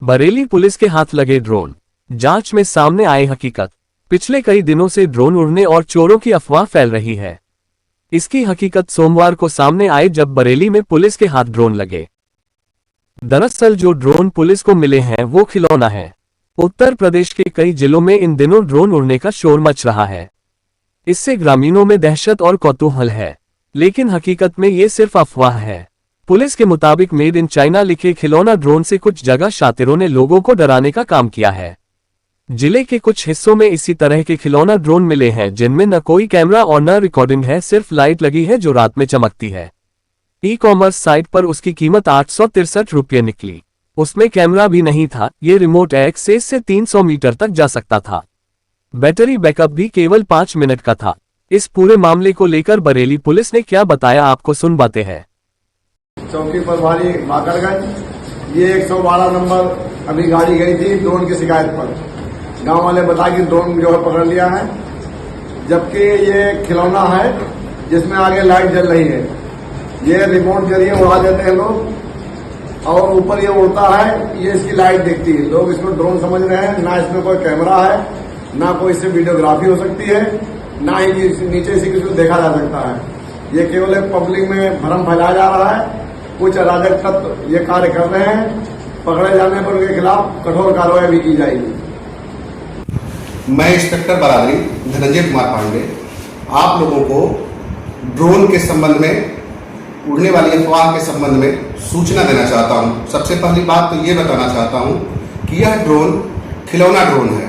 Bareilly police के हाथ लगे ड्रोन। जांच में सामने आई हकीकत। पिछले कई दिनों से ड्रोन उड़ने और चोरों की अफवाह फैल रही है। इसकी हकीकत सोमवार को सामने आई जब बरेली में पुलिस के हाथ ड्रोन लगे। दरअसल जो ड्रोन पुलिस को मिले हैं वो खिलौना है। उत्तर प्रदेश के कई जिलों में इन दिनों ड्रोन उड़ने का शोर मच रहा है। इससे ग्रामीणों में दहशत और कौतूहल है, लेकिन हकीकत में ये सिर्फ अफवाह है। पुलिस के मुताबिक मेड इन चाइना लिखे खिलौना ड्रोन से कुछ जगह शातिरों ने लोगों को डराने का काम किया है। जिले के कुछ हिस्सों में इसी तरह के खिलौना ड्रोन मिले हैं जिनमें न कोई कैमरा और न रिकॉर्डिंग है, सिर्फ लाइट लगी है जो रात में चमकती है। ई कॉमर्स साइट पर उसकी कीमत 863 रुपये निकली। उसमें कैमरा भी नहीं था। ये रिमोट एक्सेस से 300 मीटर तक जा सकता था। बैटरी बैकअप भी केवल 5 मिनट का था। इस पूरे मामले को लेकर बरेली पुलिस ने क्या बताया, आपको सुन बातें हैं। चौकी प्रभारी माकड़गंज, ये 112 नंबर अभी गाड़ी गई थी ड्रोन की शिकायत पर। गांव वाले बताया कि ड्रोन जो है पकड़ लिया है, जबकि ये खिलौना है जिसमें आगे लाइट जल रही है। ये रिमोट जरिए उड़ा देते हैं लोग और ऊपर ये उड़ता है, ये इसकी लाइट दिखती है। लोग इसको ड्रोन समझ रहे हैं। ना इसमें कोई कैमरा है, ना कोई इससे वीडियोग्राफी हो सकती है, ना ही नीचे से किसी को देखा जा सकता है। ये केवल एक पब्लिक में भ्रम फैलाया जा रहा है। कुछ अराजक तत्व ये कार्य कर रहे हैं। पकड़े जाने पर उनके खिलाफ कठोर कार्रवाई भी की जाएगी। मैं इंस्पेक्टर बरादरी धनंजय कुमार पांडे आप लोगों को ड्रोन के संबंध में, उड़ने वाली अफवाह के संबंध में सूचना देना चाहता हूं। सबसे पहली बात तो ये बताना चाहता हूं कि यह ड्रोन खिलौना ड्रोन है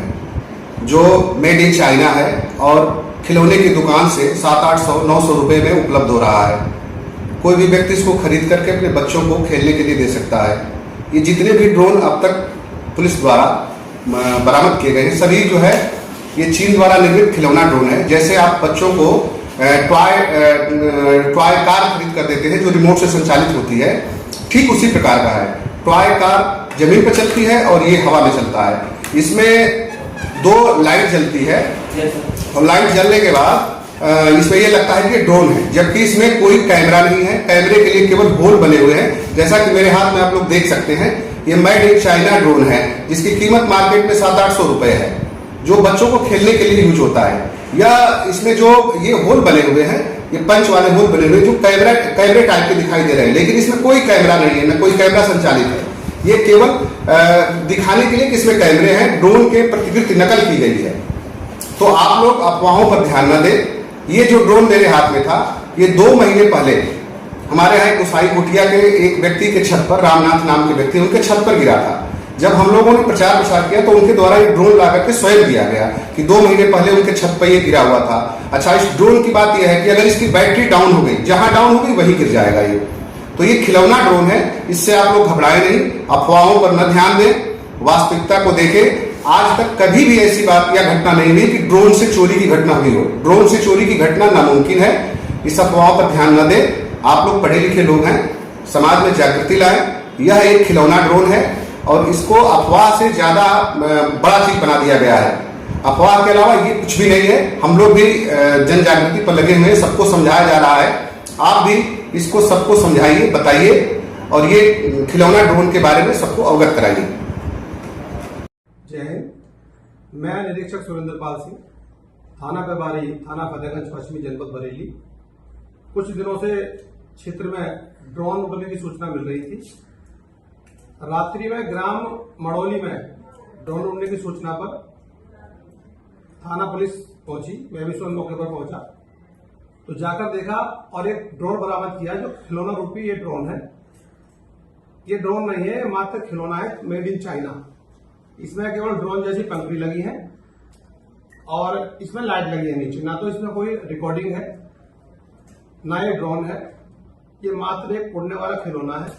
जो मेड इन चाइना है और खिलौने की दुकान से 700-800-900 रुपये में उपलब्ध हो रहा है। कोई भी व्यक्ति इसको खरीद करके अपने बच्चों को खेलने के लिए दे सकता है। ये जितने भी ड्रोन अब तक पुलिस द्वारा बरामद किए गए हैं सभी जो है ये चीन द्वारा निर्मित खिलौना ड्रोन है। जैसे आप बच्चों को टॉय कार खरीद कर देते हैं जो रिमोट से संचालित होती है, ठीक उसी प्रकार का है। टॉय कार जमीन पर चलती है और ये हवा में चलता है। इसमें 2 लाइट जलती है और लाइट जलने के बाद इसमें ये लगता है कि ड्रोन है, जबकि इसमें कोई कैमरा नहीं है। कैमरे के लिए केवल होल बने हुए हैं। जैसा कि मेरे हाथ में आप लोग देख सकते हैं, ये मेड इन चाइना ड्रोन है जिसकी कीमत मार्केट में 700-800 रुपए है, जो बच्चों को खेलने के लिए यूज होता है। या इसमें जो ये होल बने हुए हैं, ये पंच वाले होल बने हुए जो कैमरे टाइप के दिखाई दे रहे हैं, लेकिन इसमें कोई कैमरा नहीं है, न कोई कैमरा संचालित है। ये केवल दिखाने के लिए कि इसमें कैमरे हैं, ड्रोन के प्रतिकृति नकल की गई है। तो आप लोग अफवाहों पर ध्यान न दें। ये जो ड्रोन मेरे हाथ में था, ये 2 महीने पहले हमारे यहाँ कुसाई कुटिया के एक व्यक्ति के छत पर, रामनाथ नाम के व्यक्ति, उनके छत पर गिरा था। जब हम लोगों ने प्रचार प्रसार किया तो उनके द्वारा ये ड्रोन ला करके स्वयं दिया गया कि 2 महीने पहले उनके छत पर ये गिरा हुआ था। अच्छा, इस ड्रोन की बात यह है कि अगर इसकी बैटरी डाउन हो गई, जहां डाउन हो गई वहीं गिर जाएगा ये। तो ये खिलौना ड्रोन है, इससे आप लोग घबराए नहीं, अफवाहों पर न ध्यान दें, वास्तविकता को देखें। आज तक कभी भी ऐसी बात या घटना नहीं हुई कि ड्रोन से चोरी की घटना हुई हो। ड्रोन से चोरी की घटना नामुमकिन है। इस अफवाहों पर ध्यान न दें। आप लोग पढ़े लिखे लोग हैं, समाज में जागृति लाएं। यह एक खिलौना ड्रोन है और इसको अफवाह से ज्यादा बड़ा चीज बना दिया गया है। अफवाह के अलावा ये कुछ भी नहीं है। हम लोग भी जन जागृति पर लगे हुए हैं, सबको समझाया जा रहा है। आप भी इसको सबको समझाइए, बताइए और ये खिलौना ड्रोन के बारे में सबको अवगत कराइए। जय हिंद। मैं निरीक्षक सुरेंद्र पाल सिंह, थाना प्रभारी, थाना फतेहगंज पश्चिमी, जनपद बरेली। कुछ दिनों से क्षेत्र में ड्रोन उड़ने की सूचना मिल रही थी। रात्रि में ग्राम मड़ौली में ड्रोन उड़ने की सूचना पर थाना पुलिस पहुंची। मैं भी स्वयं मौके पर पहुंचा तो जाकर देखा और एक ड्रोन बरामद किया जो खिलौना रूपी ये ड्रोन है। ये ड्रोन नहीं है, मात्र खिलौना है, मेड इन चाइना। इसमें केवल ड्रोन जैसी पंखुड़ी लगी है और इसमें लाइट लगी है नीचे। ना तो इसमें कोई रिकॉर्डिंग है, ना ये ड्रोन है। ये मात्र एक उड़ने वाला खिलौना है।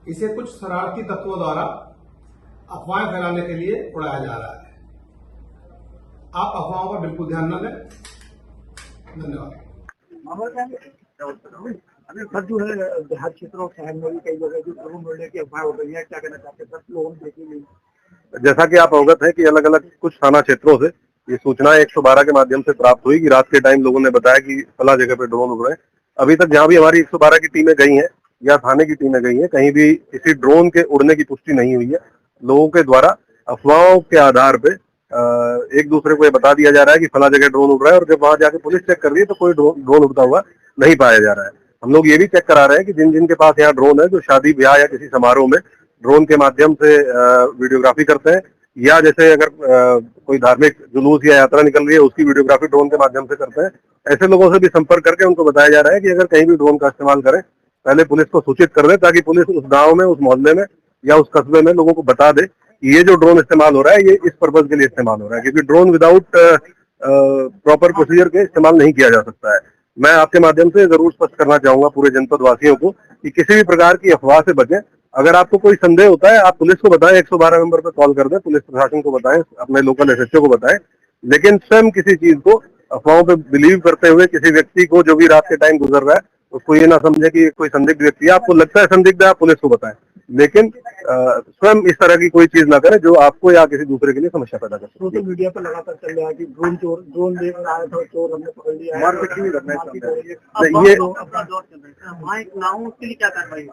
इसे कुछ शरारती तत्वों द्वारा अफवाहें फैलाने के लिए उड़ाया जा रहा है। आप अफवाहों पर बिल्कुल ध्यान न दें। धन्यवाद। सर जो है देहात क्षेत्रों शहर में भी कई जगह जो ड्रोन उड़ने की अफवाह हो रही है, क्या कहना चाहते हैं सर? लोगों ने देखी गई, जैसा कि आप अवगत हैं कि अलग अलग कुछ थाना क्षेत्रों से ये सूचना 112 के माध्यम से प्राप्त हुई कि रात के टाइम लोगों ने बताया कि फला जगह पे ड्रोन उड़ रहे हैं। अभी तक जहां भी हमारी 112 की टीमें गई हैं या थाने की टीमें गई हैं, कहीं भी किसी ड्रोन के उड़ने की पुष्टि नहीं हुई है। लोगों के द्वारा अफवाहों के आधार पे एक दूसरे को ये बता दिया जा रहा है कि फला जगह ड्रोन उड़ रहा है, और जब वहां जाके पुलिस चेक कर रही है तो कोई ड्रोन उड़ता हुआ नहीं पाया जा रहा है। हम लोग ये भी चेक करा रहे हैं कि जिन जिन के पास यहाँ ड्रोन है, जो शादी ब्याह या किसी समारोह में ड्रोन के माध्यम से वीडियोग्राफी करते हैं, या जैसे अगर कोई धार्मिक जुलूस या यात्रा निकल रही है उसकी वीडियोग्राफी ड्रोन के माध्यम से करते हैं, ऐसे लोगों से भी संपर्क करके उनको बताया जा रहा है कि अगर कहीं भी ड्रोन का इस्तेमाल करें पहले पुलिस को सूचित कर दें, ताकि पुलिस उस गांव में, उस मोहल्ले में या उस कस्बे में लोगों को बता दे कि ये जो ड्रोन इस्तेमाल हो रहा है ये इस पर्पज के लिए इस्तेमाल हो रहा है, क्योंकि ड्रोन विदाउट प्रॉपर प्रोसीजर के इस्तेमाल नहीं किया जा सकता है। मैं आपके माध्यम से जरूर स्पष्ट करना चाहूंगा पूरे जनपद वासियों को कि किसी भी प्रकार की अफवाह से बचें। अगर आपको कोई संदेह होता है आप पुलिस को बताएं, 112 नंबर पर कॉल कर दें, पुलिस प्रशासन को बताएं, अपने लोकल एसएचओ को बताएं, लेकिन स्वयं किसी चीज को अफवाहों पे बिलीव करते हुए किसी व्यक्ति को जो भी रात के टाइम गुजर रहा है उसको ये ना समझे कि कोई संदिग्ध व्यक्ति है। आपको लगता है संदिग्ध है, आप पुलिस को बताएं, लेकिन स्वयं इस तरह की कोई चीज ना करें जो आपको या किसी दूसरे के लिए समस्या पैदा कर सकती है। सोशल मीडिया पर लगातार चल रहा है कि ड्रोन देख रहा है तो चोर हमने पकड़ लिया है।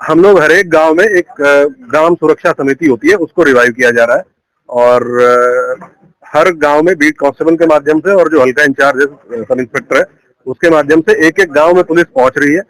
हम लोग हर एक गांव में एक ग्राम सुरक्षा समिति होती है, उसको रिवाइव किया जा रहा है, और हर गांव में बीट कांस्टेबल के माध्यम से और जो हल्का इंचार्ज है सब इंस्पेक्टर है उसके माध्यम से एक एक गांव में पुलिस पहुंच रही है,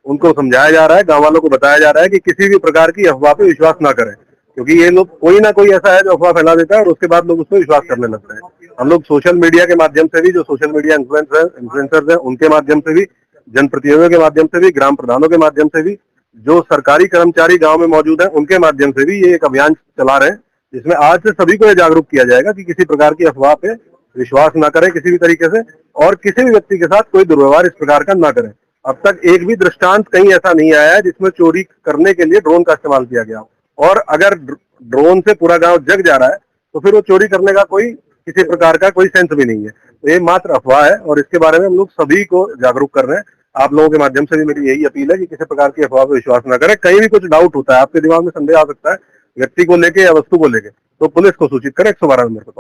उनको समझाया जा रहा है, गांव वालों को बताया जा रहा है कि किसी भी प्रकार की अफवाह पे विश्वास ना करें, क्योंकि ये लोग कोई ना कोई ऐसा है जो अफवाह फैला देता है और उसके बाद लोग उस पर विश्वास करने लगते हैं। हम लोग सोशल मीडिया के माध्यम से भी, जो सोशल मीडिया इन्फ्लुएंसर्स हैं उनके माध्यम से भी, जनप्रतिनिधियों के माध्यम से भी, ग्राम प्रधानों के माध्यम से भी, जो सरकारी कर्मचारी गाँव में मौजूद है उनके माध्यम से भी ये एक अभियान चला रहे हैं, जिसमें आज से सभी को यह जागरूक किया जाएगा कि किसी प्रकार की अफवाह पे विश्वास ना करें किसी भी तरीके से, और किसी भी व्यक्ति के साथ कोई दुर्व्यवहार इस प्रकार का ना करें। अब तक एक भी दृष्टांत कहीं ऐसा नहीं आया है जिसमें चोरी करने के लिए ड्रोन का इस्तेमाल किया गया, और अगर ड्रोन से पूरा गांव जग जा रहा है तो फिर वो चोरी करने का कोई किसी प्रकार का कोई सेंस भी नहीं है। तो ये मात्र अफवाह है और इसके बारे में हम लोग सभी को जागरूक कर रहे हैं। आप लोगों के माध्यम से भी मेरी यही अपील है कि किसी प्रकार की अफवाह पर विश्वास ना करें। कहीं भी कुछ डाउट होता है, आपके दिमाग में संदेह आ सकता है व्यक्ति को लेके या वस्तु को लेके, तो पुलिस को सूचित करें, 112 नंबर पर कॉल